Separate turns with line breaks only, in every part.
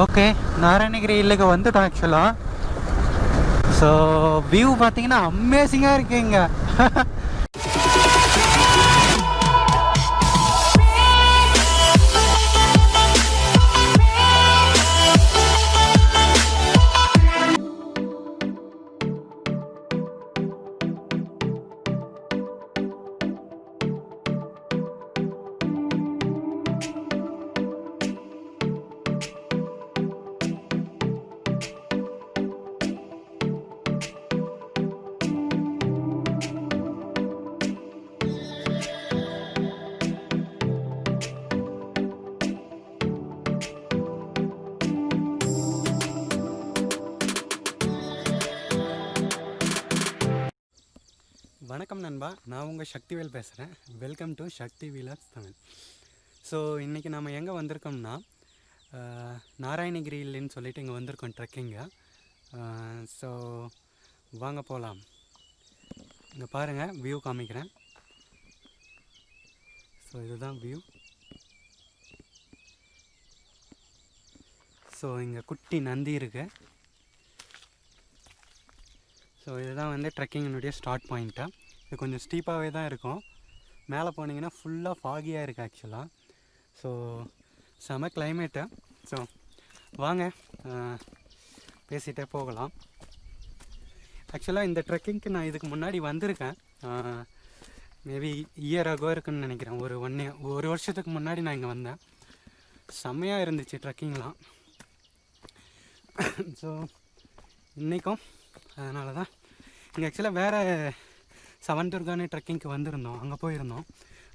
Okay, Narayanagiri இல்லைக்கு வந்துட்டோம் ஆக்சுவலாக. So view பார்த்தீங்கன்னா அமேசிங்காக இருக்குது இங்கே. வணக்கம் நண்பா, நான் உங்கள் சக்திவேல் பேசுகிறேன். Welcome to Sakthi Vlogs Tamil. So இன்றைக்கி நம்ம எங்கே வந்திருக்கோம்னா நாராயணகிரி இல்லைன்னு சொல்லிட்டு இங்கே வந்திருக்கோம் ட்ரெக்கிங்க. ஸோ வாங்க போகலாம். இங்கே பாருங்கள், வியூ காமிக்கிறேன். ஸோ இதுதான் வியூ. ஸோ இங்கே குட்டி நந்தி இருக்குது. ஸோ இதுதான் வந்து ட்ரெக்கிங்கினுடைய ஸ்டார்ட் பாயிண்ட்டு. இது கொஞ்சம் ஸ்டீப்பாகவே தான் இருக்கும். மேலே போனீங்கன்னா ஃபுல்லாக ஃபாகியாக இருக்குது ஆக்சுவலாக. ஸோ செம கிளைமேட்டு. ஸோ வாங்க பேசிகிட்டே போகலாம். ஆக்சுவலாக இந்த ட்ரெக்கிங்க்கு நான் இதுக்கு முன்னாடி வந்திருக்கேன். மேபி இயராகவோ இருக்குன்னு நினைக்கிறேன். ஒரு வருஷத்துக்கு முன்னாடி நான் இங்கே வந்தேன். செம்மையாக இருந்துச்சு ட்ரெக்கிங்லாம். ஸோ இன்றைக்கும் அதனால தான் இங்கே ஆக்சுவலாக வேறு சவன்துர்கானே ட்ரெக்கிங்க்கு வந்திருந்தோம். அங்கே போயிருந்தோம்.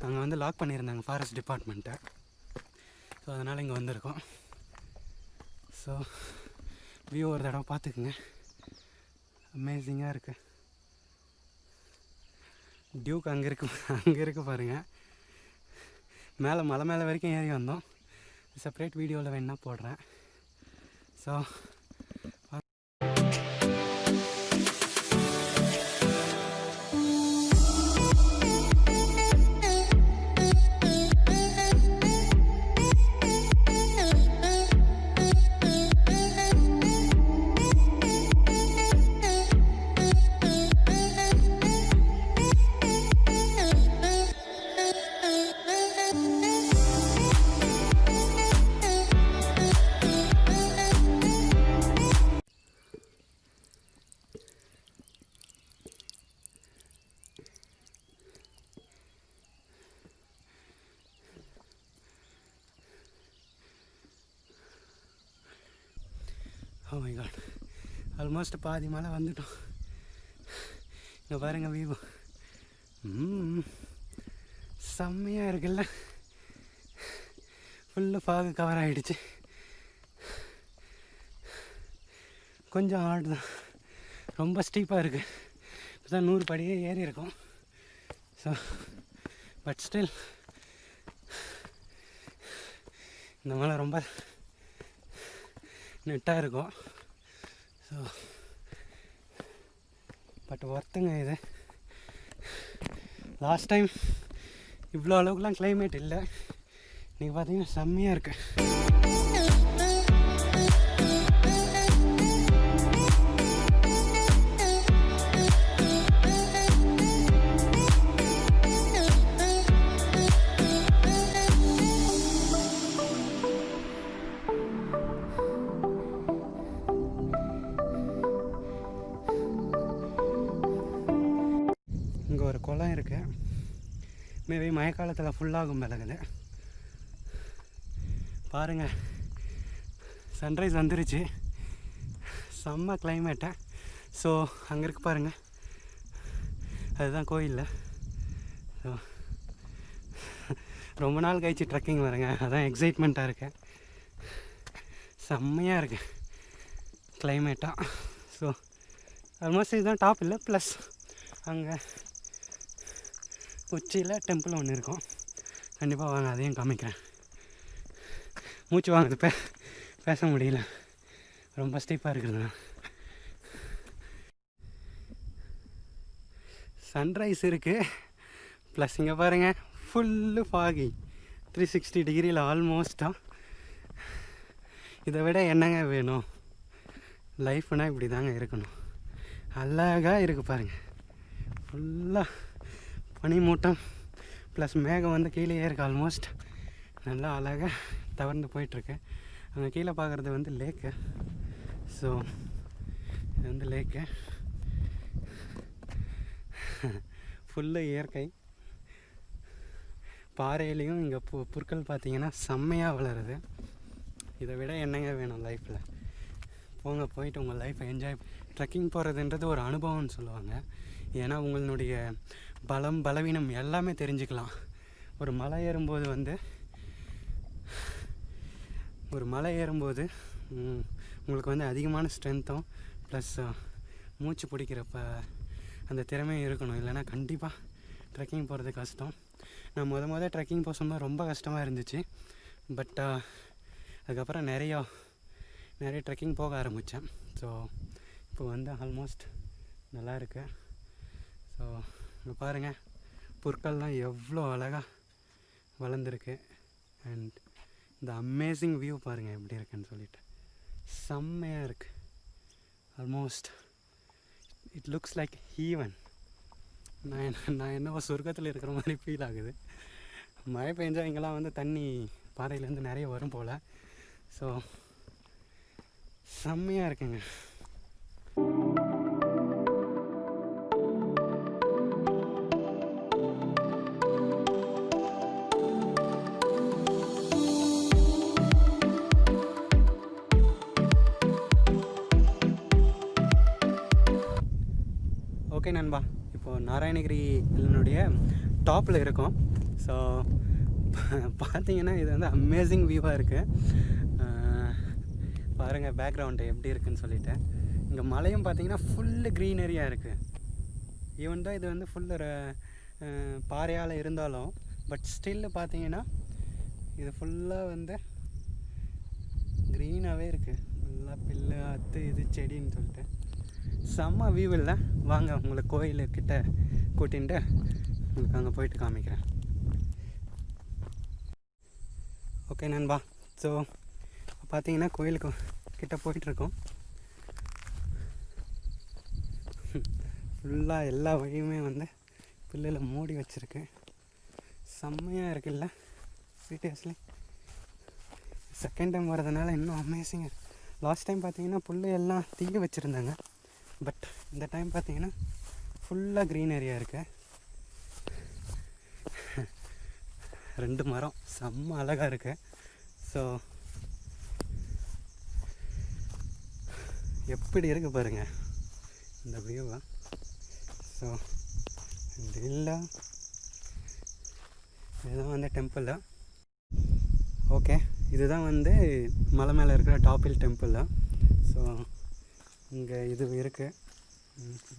அங்கே வந்து லாக் பண்ணியிருந்தாங்க ஃபாரஸ்ட் டிபார்ட்மெண்ட்டை. ஸோ அதனால் இங்கே வந்திருக்கோம். ஸோ வியூ ஒரு தடவை பார்த்துக்குங்க, அமேசிங்காக இருக்குது. டியூக் அங்கே இருக்குது பாருங்கள். மேலே மலை மேலே வரைக்கும் ஏறி வந்தோம். செப்பரேட் வீடியோவில் வேணா போடுறேன். So oh my god, almost பாதி மலை வந்துட்டோம். இங்கே பாருங்கள் வியூ, செம்மையாக இருக்குல்ல. ஃபுல்லு ஃபாகு கவர் ஆகிடுச்சு. கொஞ்சம் ஹார்ட் தான், ரொம்ப ஸ்டீப்பாக இருக்குது. இப்போ தான் 100 படியே ஏறி இருக்கும். ஸோ பட் ஸ்டில் இந்த மலை ரொம்ப நெட்டாக இருக்கும். ஸோ பட் ஒர்த்துங்க இது. லாஸ்ட் டைம் இவ்வளோ அளவுக்குலாம் கிளைமேட் இல்லை. இன்றைக்கி பார்த்தீங்கன்னா செம்மையாக இருக்குது. இங்கே ஒரு குளம் இருக்குது. மேபி மழைக்காலத்தில் ஃபுல்லாகும் விலகுது. பாருங்கள், சன்ரைஸ் வந்துருச்சு. செம்ம கிளைமேட்டை. ஸோ அங்கே இருக்கு பாருங்கள், அதுதான் கோயிலில். ஸோ ரொம்ப நாள் கழிச்சு ட்ரெக்கிங் வரேங்க, அதான் எக்ஸைட்மெண்ட்டாக இருக்கேன். செம்மையாக இருக்குது கிளைமேட்டாக. ஸோ ஆல்மோஸ்ட் இதுதான் டாப் இல்லை, ப்ளஸ் அங்கே உச்சியில் டெம்பிள் ஒன்று இருக்கும். கண்டிப்பாக வாங்க, அதையும் காமிக்கிறேன். மூச்சு வாங்குது, பேச முடியல, ரொம்ப ஸ்டீப்பாக இருக்குதுண்ணா. சன்ரைஸ் இருக்குது, ப்ளஸ் இங்கே பாருங்கள் ஃபுல்லு ஃபாகி 360 டிகிரியில் ஆல்மோஸ்ட்டாக. இதை விட என்னங்க வேணும்? லைஃப்னால் இப்படி தாங்க இருக்கணும். அழகாக இருக்குது பாருங்கள். ஃபுல்லாக பனிமூட்டம் ப்ளஸ் மேகம் வந்து கீழே இருக்குது. ஆல்மோஸ்ட் நல்லா அழகாக தவர்ந்து போயிட்டுருக்கு. அங்கே கீழே பார்க்குறது வந்து லேக்கு. ஸோ இது வந்து லேக்கு ஃபுல்லு இயற்கை. பாறையிலையும் இங்கே புற்கள் பார்த்திங்கன்னா செம்மையாக வளருது. இதை விட என்னங்க வேணும் லைஃப்பில்? போங்க, போயிட்டு உங்கள் லைஃப்பை என்ஜாய். ட்ரெக்கிங் போகிறதுன்றது ஒரு அனுபவம்னு சொல்லுவாங்க. ஏன்னா உங்களுடைய பலவீனம் எல்லாமே தெரிஞ்சுக்கலாம். ஒரு மலை ஏறும்போது உங்களுக்கு வந்து அதிகமான ஸ்ட்ரென்த்தும் ப்ளஸ் மூச்சு பிடிக்கிறப்ப அந்த திறமையும் இருக்கணும். இல்லைனா கண்டிப்பாக ட்ரெக்கிங் போகிறது கஷ்டம். நான் முதல் ட்ரெக்கிங் போகும்போது ரொம்ப கஷ்டமாக இருந்துச்சு. பட் அதுக்கப்புறம் நிறைய ட்ரெக்கிங் போக ஆரம்பித்தேன். ஸோ இப்போ வந்து ஆல்மோஸ்ட் நல்லா இருக்கு. ஸோ இங்கே பாருங்கள், புற்கள்லாம் எவ்வளோ அழகாக வளர்ந்துருக்கு. அண்ட் இந்த அமேசிங் வியூ பாருங்கள் எப்படி இருக்குன்னு சொல்லிட்டு செம்மையாக இருக்குது. Almost it looks like heaven. நான் என்னவோ சொர்க்கத்தில் இருக்கிற மாதிரி ஃபீல் ஆகுது. மழை பெஞ்சால் இங்கெல்லாம் வந்து தண்ணி பாறையிலேருந்து நிறைய வரும் போல். ஸோ செம்மையாக இருக்குங்க. ஓகே நண்பா, இப்போது நாராயணகிரி ஹில்னுடைய டாப்பில் இருக்கோம். ஸோ பார்த்தீங்கன்னா இது வந்து அமேசிங் வியூவாக இருக்குது. பாருங்கள் பேக்ரவுண்டு எப்படி இருக்குதுன்னு சொல்லிட்டு. இங்கே மலையும் பார்த்தீங்கன்னா ஃபுல்லு க்ரீனரியாக இருக்குது. ஈவன் தான் இது வந்து ஃபுல்லு பாறையால் இருந்தாலும் பட் ஸ்டில்லு பார்த்தீங்கன்னா இது ஃபுல்லாக வந்து க்ரீனாகவே இருக்குது. ஃபுல்லாக பில்லு இது செடின்னு சொல்லிட்டு செம்ம வியூ இல்லை. வாங்க உங்களை கோயிலுக்கிட்ட கூட்டிகிட்டு உங்களுக்கு அங்கே போயிட்டு காமிக்கிறேன். ஓகே நண்பா, ஸோ பார்த்தீங்கன்னா கோயிலுக்கு கிட்ட போயிட்டுருக்கோம். ஃபுல்லாக எல்லா வழியுமே வந்து பில்லில் மூடி வச்சுருக்கு. செம்மையாக இருக்குல்ல? சீரியஸ்லி செகண்ட் டைம் வரதுனால இன்னும் அமேசிங்காக. லாஸ்ட் டைம் பார்த்தீங்கன்னா புல் எல்லாம் தீய வச்சுருந்தாங்க. பட் இந்த டைம் பார்த்தீங்கன்னா ஃபுல்லாக க்ரீன் ஏரியா இருக்குது. 2 மரம் செம்ம அழகாக இருக்குது. ஸோ எப்படி இருக்குது பாருங்கள் இந்த வியூவை. ஸோ இல்லை இதுதான் வந்து டெம்பிள். ஓகே, இதுதான் வந்து மலை மேலே இருக்கிற டாப்பில் டெம்பிள். ஸோ இங்கே இது இருக்குது,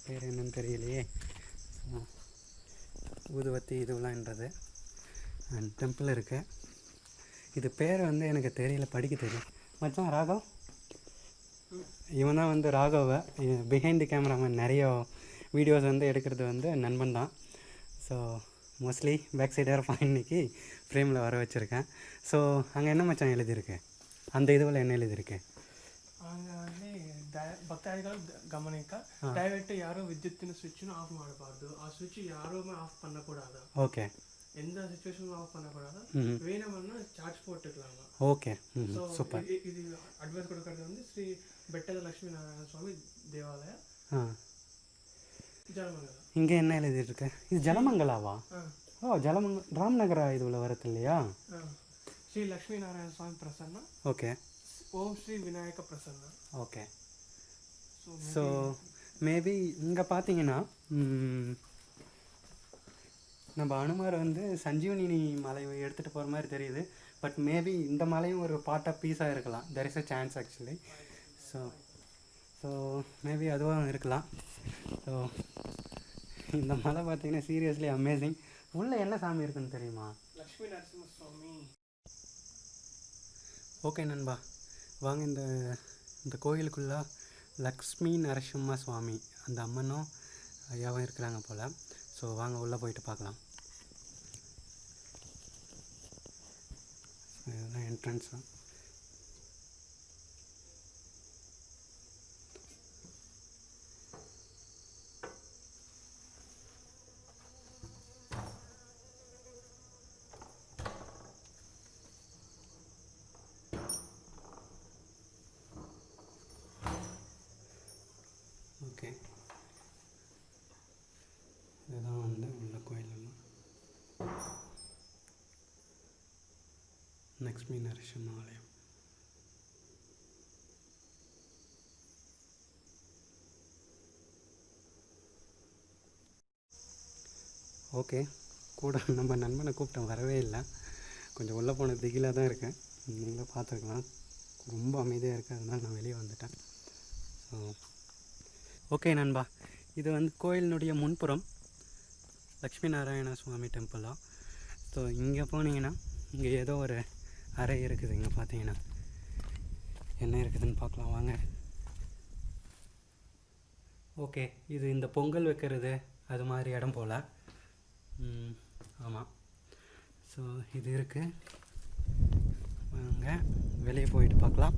பேர் என்னன்னு தெரியலையே. ஊதுவத்தி இதுவெல்லாம்ன்றது அண்ட் டெம்பிள் இருக்குது. இது பேர் வந்து எனக்கு தெரியல, படிக்க தெரியும். மச்சான் ராகவ், இவன் தான் வந்து ராகவை பிஹைண்ட் தி கேமராமேன். நிறைய வீடியோஸ் வந்து எடுக்கிறது வந்து நண்பன் தான். ஸோ மோஸ்ட்லி பேக் சைடாக இருப்பான். இன்றைக்கி ஃப்ரேமில் வர வச்சுருக்கேன். ஸோ அங்கே என்ன மச்சான் எழுதியிருக்கு? அந்த இதுவில் என்ன எழுதியிருக்கு?
ಅங்கே ಭಕ್ತಾದಿಗಳು ಗಮನಿಕ ದಯವಿಟ್ಟು ಯಾರು ವಿದ್ಯುತ್ತಿನ ಸ್ವಿಚ್ನು ಆಫ್ ಮಾಡಬಾರ್ದು. ಆ ಸ್ವಿಚ್ ಯಾರೂ ஆஃப் பண்ணக்கூடாது.
ஓகே,
எந்த சிச்சுவேஷனும் ஆஃப் பண்ணக்கூடாது. வேணும்னா சார்ஜ் போட்டுக்கலாமா.
Okay, super.
இது அட்வைஸ் கொடுக்கறது வந்து ஸ்ரீ ಬೆಟ್ಟದ ಲಕ್ಷ್ಮೀನಾರಾಯಣ ಸ್ವಾಮಿ ದೇವಾಲಯ, ஜலமங்கலம். இங்கே
என்ன எழுதியிருக்கு? இது ஜலமங்கலாவா? ஓ, ராம்நகரா இதுவில் வரது இல்லையா?
Sri Lakshminarayana Swamy Prasanna.
Okay.
Om Sri Vinayaka Prasanna.
Okay. So maybe இங்கே பார்த்தீங்கன்னா நம்ம அனுமார் வந்து சஞ்சீவனி மலை எடுத்துகிட்டு போகிற மாதிரி தெரியுது. பட் மேபி இந்த மலையும் ஒரு பார்ட் ஆஃப் பீஸாக இருக்கலாம். There is a chance actually. So maybe அதுவும் இருக்கலாம். ஸோ இந்த மலை பார்த்தீங்கன்னா சீரியஸ்லி அமேசிங். உள்ளே என்ன சாமி இருக்குன்னு தெரியுமா?
லக்ஷ்மி நரசிம்ம சுவாமி.
ஓகே நண்பா, வாங்க இந்த கோயிலுக்குள்ளே லக்ஷ்மி நரசிம்ம சுவாமி அந்த அம்மனும் ஐயாவும் இருக்கிறாங்க போல். ஸோ வாங்க உள்ளே போயிட்டு பார்க்கலாம். இதுதான் என்ட்ரன்ஸு. லக்ஷ்மி-நரசிம்ம ஆலயம். ஓகே, கூட நம்ம நண்பனை கூப்பிட்டேன், வரவே இல்லை. கொஞ்சம் உள்ளே போன திகிலாக தான் இருக்கேன். நீங்களும் பார்த்துருக்கலாம், ரொம்ப அமைதியாக இருக்குது, அதனால் நான் வெளியே வந்துட்டேன். ஸோ ஓகே நண்பா, இது வந்து கோயிலினுடைய முன்புறம் லக்ஷ்மி-நாராயண சுவாமி டெம்பிளாக. ஸோ இங்கே போனீங்கன்னா இங்கே ஏதோ ஒரு அறை இருக்குது. இங்கே பார்த்தீங்கன்னா என்ன இருக்குதுன்னு பார்க்கலாம் வாங்க. ஓகே, இது இந்த பொங்கல் வைக்கிறது அது மாதிரி இடம் போல். ஆமாம். ஸோ இது இருக்குது, வாங்க வெளியே போயிட்டு பார்க்கலாம்.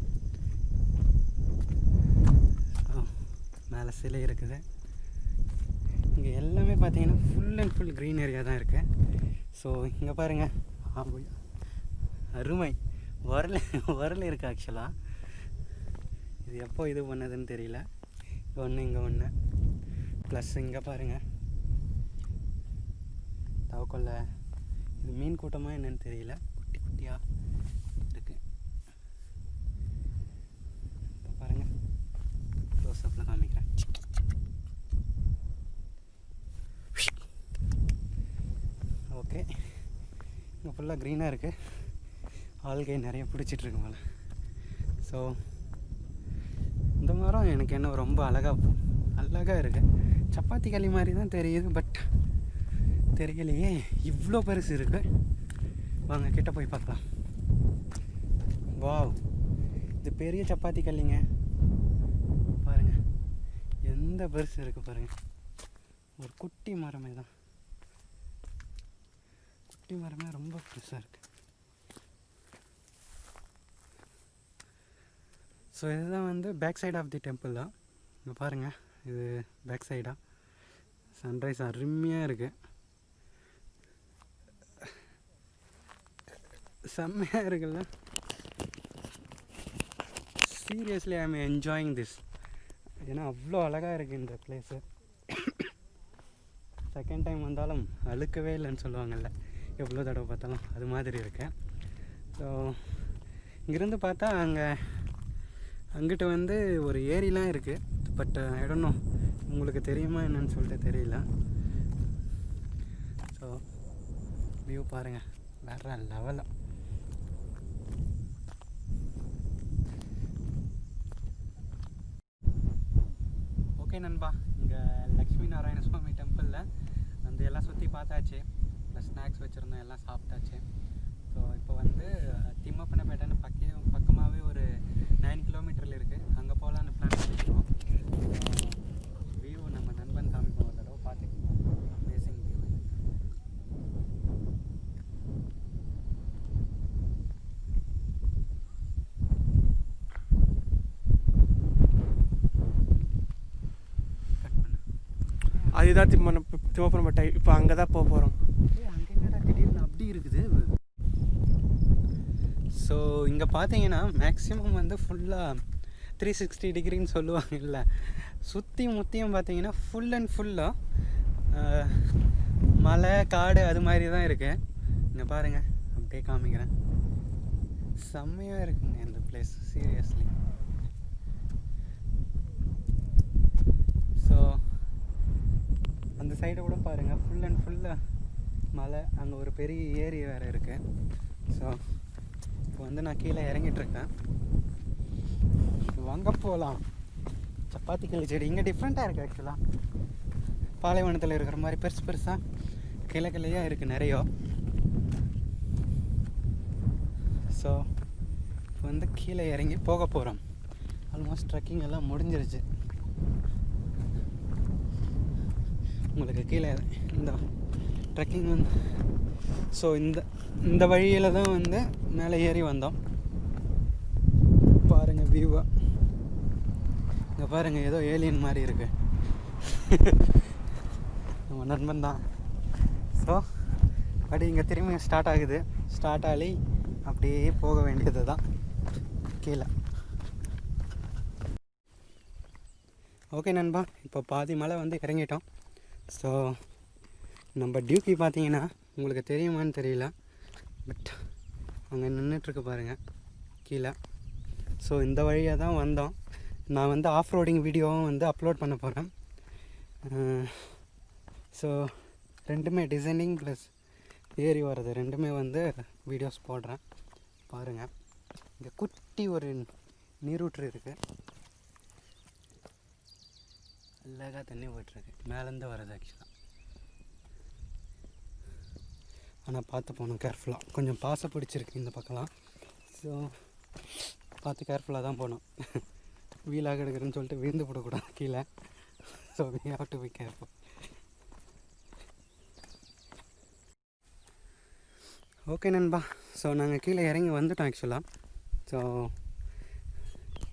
மேலே சிலை இருக்குது. இங்கே எல்லாமே பார்த்தீங்கன்னா full and full green area தான் இருக்குது. ஸோ இங்கே பாருங்கள், அருமை வரல இருக்குது. ஆக்சுவலாக இது எப்போ இது பண்ணதுன்னு தெரியல. இங்கே ஒன்று ப்ளஸ் இங்கே பாருங்கள் தவக்கொல்லை. இது மீன் கூட்டமாக என்னன்னு தெரியல, குட்டி குட்டியாக இருக்குது. இப்போ பாருங்கள், க்ளோஸ்அப்பில் காமிக்கிறேன். ஓகே, இங்கே ஃபுல்லாக க்ரீனாக இருக்குது. ஆள்கை நிறைய பிடிச்சிட்ருக்கு போல. ஸோ இந்த மரம் எனக்கு என்ன ரொம்ப அழகாக இருக்குது. சப்பாத்தி களி மாதிரி தான் தெரியுது, பட் தெரியலையே இவ்வளோ பெருசு இருக்குது. வாங்க கிட்ட போய் பார்க்கலாம். வாவ், இது பெரிய சப்பாத்தி கல்லிங்க. பாருங்கள் எந்த பெருசு இருக்குது பாருங்கள். ஒரு குட்டி மரமே தான், குட்டி மரமே ரொம்ப பெருசாக இருக்குது. ஸோ இதுதான் வந்து back side of the temple தான். இங்கே பாருங்கள், இது பேக் சைடாக சன்ரைஸ் அருமையாக இருக்குது, செம்மையாக இருக்குல்ல. Seriously I am enjoying this. ஏன்னா அவ்வளோ அழகாக இருக்குது இந்த பிளேஸு. செகண்ட் டைம் வந்தாலும் அழுக்கவே இல்லைன்னு சொல்லுவாங்கள்ல, எவ்வளோ தடவை பார்த்தாலும் அது மாதிரி இருக்கு. ஸோ இங்கேருந்து பார்த்தா அங்கிட்ட வந்து ஒரு ஏரிலாம் இருக்குது, பட் ஐ டோன்ட் நோ உங்களுக்கு தெரியுமா என்னன்னு சொல்லிட்டு தெரியல. ஸோ வியூ பாருங்கள், வேற லெவலாக. ஓகே நண்பா, இங்கே லக்ஷ்மி-நாராயண சுவாமி டெம்பிளில் வந்து எல்லாம் சுற்றி பார்த்தாச்சு, ப்ளஸ் ஸ்நாக்ஸ் வச்சுருந்தோம், எல்லாம் சாப்பிட்டாச்சு. ஸோ இப்போ வந்து திம்மப்பனப்பேட்டைன்னு பக்கமாகவே ஒரு 9 கிலோமீட்டரில் இருக்குது, அங்கே போகலான்னு பிளான் பண்ணிக்கிறோம். வியூ நம்ம நண்பன் காமிப்போம், ஒரு தடவை பார்த்துக்கலாம். Amazing view.
அதுதான் திம்மப்பனப்பேட்டை. இப்போ அங்கே தான் போக போகிறோம்.
அங்கே என்னடா திடீர்னு அப்படி இருக்குது. ஸோ இங்கே பார்த்தீங்கன்னா மேக்ஸிமம் வந்து ஃபுல்லாக 360 டிகிரின்னு சொல்லுவாங்கல்ல, சுற்றி முற்றியும் பார்த்தீங்கன்னா ஃபுல் அண்ட் ஃபுல்லாக மலை காடு அது மாதிரி தான் இருக்குது. இங்கே பாருங்கள், அப்படியே காமிக்கிறேன், செம்மையாக இருக்குங்க இந்த பிளேஸ் சீரியஸ்லி. ஸோ அந்த சைடை கூட பாருங்கள், ஃபுல் அண்ட் ஃபுல்லாக மலை, அங்கே ஒரு பெரிய ஏரி வேறு இருக்குது. ஸோ இப்போ வந்து நான் கீழே இறங்கிட்டுருக்கேன், வாங்க போகலாம். சப்பாத்தி கிளி செடி இங்கே டிஃப்ரெண்ட்டாக இருக்குது. ஆக்சுவலாக பாலைவனத்தில் இருக்கிற மாதிரி பெருசாக கிளையாக இருக்குது நிறைய. ஸோ இப்போ வந்து கீழே இறங்கி போக போகிறோம். ஆல்மோஸ்ட் ட்ரெக்கிங் எல்லாம் முடிஞ்சிருச்சு. உங்களுக்கு கீழே இந்த ட்ரெக்கிங் வந்து ஸோ இந்த வழியில் தான் வந்து மேலே ஏறி வந்தோம். பாருங்கள் வியூவை, இங்கே பாருங்கள் ஏதோ ஏலியன் மாதிரி இருக்குது. நம்ம நண்பன் தான். ஸோ அப்படி இங்கே திரும்பி ஸ்டார்ட் ஆகுது, ஸ்டார்ட் ஆகி அப்படியே போக வேண்டியது தான் கீழே. ஓகே நண்பா, இப்போ பாதி மலை வந்து இறங்கிட்டோம். ஸோ நம்ம டியூக்கி பார்த்தீங்கன்னா உங்களுக்கு தெரியுமான்னு தெரியல, பட் அங்கே நின்றுட்டுருக்கு பாருங்கள் கீழே. ஸோ இந்த வழியாக தான் வந்தோம். நான் வந்து ஆஃப் ரோடிங் வீடியோவும் வந்து அப்லோட் பண்ண போகிறேன். ஸோ ரெண்டுமே டிசைனிங் ப்ளஸ் ஏறி வர்றது ரெண்டுமே வந்து வீடியோஸ் போடுறேன் பாருங்கள். இங்கே குட்டி ஒரு நீரூற்று இருக்குது, அழகாக தண்ணி போய்ட்டுருக்கு, மேலேருந்து வர்றது ஆக்சுவலாக. ஆனால் பார்த்து போகணும் கேர்ஃபுல்லாக, கொஞ்சம் பாசை பிடிச்சிருக்கு இந்த பக்கம்லாம். ஸோ பார்த்து கேர்ஃபுல்லாக தான் போகணும். வீலாக எடுக்கிறேன்னு சொல்லிட்டு விழுந்து போடக்கூடாது கீழே. So we have to be careful. Okay நண்பா, ஸோ நாங்கள் கீழே இறங்கி வந்துட்டோம் ஆக்சுவலாக. ஸோ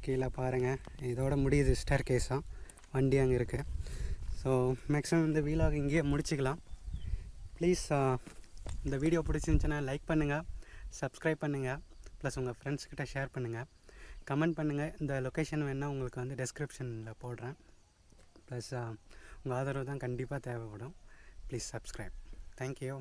கீழே பாருங்கள், இதோட முடியுது ஸ்டேர் கேஸாக, வண்டி அங்கே இருக்குது. ஸோ மேக்ஸிமம் இந்த வீலாக இங்கேயே முடிச்சிக்கலாம். ப்ளீஸ் இந்த வீடியோ பிடிச்சிருந்துச்சுன்னா லைக் பண்ணுங்கள், சப்ஸ்கிரைப் பண்ணுங்கள், ப்ளஸ் உங்கள் ஃப்ரெண்ட்ஸ்கிட்ட ஷேர் பண்ணுங்கள், கமெண்ட் பண்ணுங்கள். இந்த லொக்கேஷன் வேணால் உங்களுக்கு வந்து டெஸ்கிரிப்ஷனில் போடுறேன். ப்ளஸ் உங்கள் ஆதரவு தான் கண்டிப்பாக தேவைப்படும். Please subscribe. தேங்க்யூ.